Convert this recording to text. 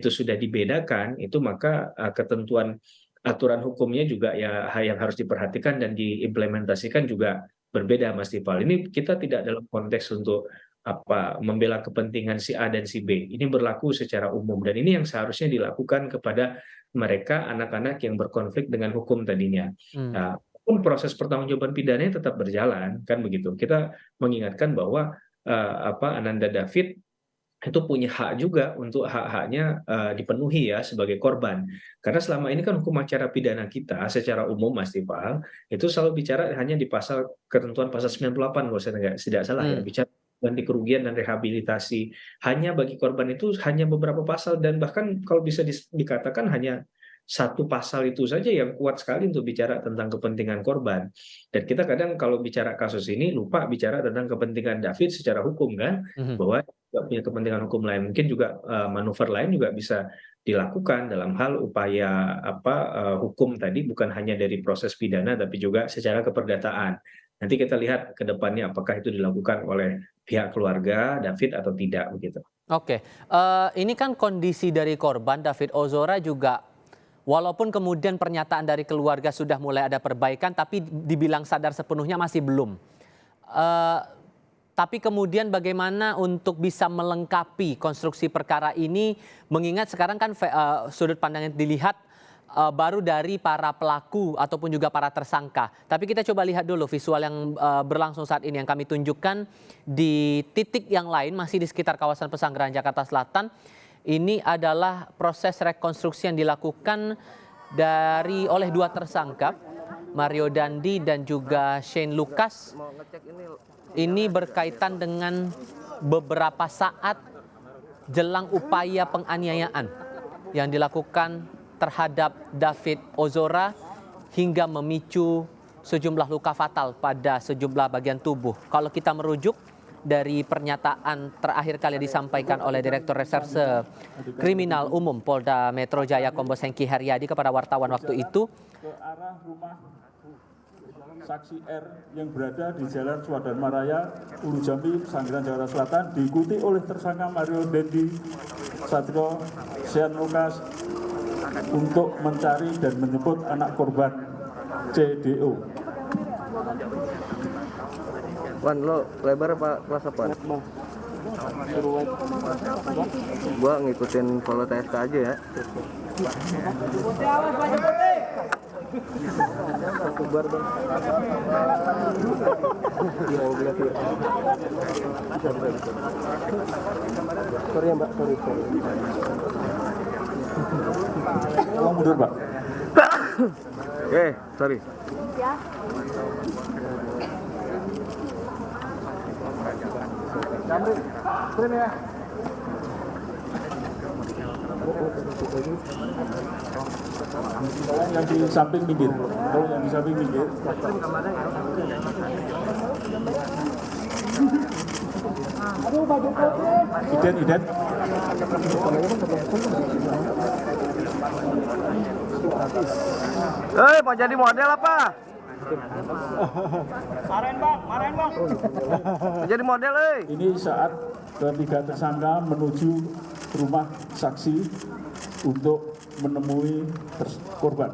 itu sudah dibedakan, itu maka ketentuan aturan hukumnya juga ya yang harus diperhatikan dan diimplementasikan juga berbeda, Mas Dipal. Ini kita tidak dalam konteks untuk membela kepentingan si A dan si B. Ini berlaku secara umum dan ini yang seharusnya dilakukan kepada mereka anak-anak yang berkonflik dengan hukum tadinya. Hmm. Nah, pun proses pertanggungjawaban pidananya tetap berjalan kan begitu. Kita mengingatkan bahwa Ananda David itu punya hak juga untuk hak-haknya dipenuhi ya sebagai korban. Karena selama ini kan hukum acara pidana kita secara umum Mas Dipal itu selalu bicara hanya di pasal ketentuan pasal 98 kalau saya tidak salah ya, Hmm. bicara ganti kerugian dan rehabilitasi. Hanya bagi korban itu hanya beberapa pasal dan bahkan kalau bisa dikatakan hanya satu pasal itu saja yang kuat sekali untuk bicara tentang kepentingan korban. Dan kita kadang kalau bicara kasus ini lupa bicara tentang kepentingan David secara hukum kan, Mhm. bahwa juga punya kepentingan hukum lain. Mungkin juga manuver lain juga bisa dilakukan dalam hal upaya hukum tadi bukan hanya dari proses pidana tapi juga secara keperdataan. Nanti kita lihat ke depannya apakah itu dilakukan oleh pihak keluarga David atau tidak begitu. Oke, ini kan kondisi dari korban David Ozora juga, walaupun kemudian pernyataan dari keluarga sudah mulai ada perbaikan, tapi dibilang sadar sepenuhnya masih belum. Eh, tapi kemudian bagaimana untuk bisa melengkapi konstruksi perkara ini, mengingat sekarang kan sudut pandang yang dilihat baru dari para pelaku ataupun juga para tersangka. Tapi kita coba lihat dulu visual yang berlangsung saat ini yang kami tunjukkan di titik yang lain masih di sekitar kawasan Pesanggerahan Jakarta Selatan. Ini adalah proses rekonstruksi yang dilakukan oleh dua tersangka, Mario Dandi dan juga Shane Lucas. Ini berkaitan dengan beberapa saat jelang upaya penganiayaan yang dilakukan terhadap David Ozora hingga memicu sejumlah luka fatal pada sejumlah bagian tubuh. Kalau kita merujuk dari pernyataan terakhir kali disampaikan oleh Direktur Reserse Kriminal Umum Polda Metro Jaya Kombes Hengki Haryadi kepada wartawan waktu itu, ke arah rumah saksi R yang berada di Jalan Swadharma Raya, Ulu Jambi, Pesanggerahan Jakarta Selatan, diikuti oleh tersangka Mario Dandi, Satrio, Shane Lucas untuk mencari dan menjemput anak korban CDO. Wan, lo lebar apa kelas apa? Gua ngikutin follow TSK aja ya. Sorry ya Mbak, sorry. Tolong mundur, Pak. Sorry. Jamri, screen ya. Tolong yang di samping minggir. Tolong yang di samping minggir. Ident. Mau jadi model apa? Marahin bang. Jadi model, Ini saat ketiga tersangka menuju rumah saksi untuk menemui korban.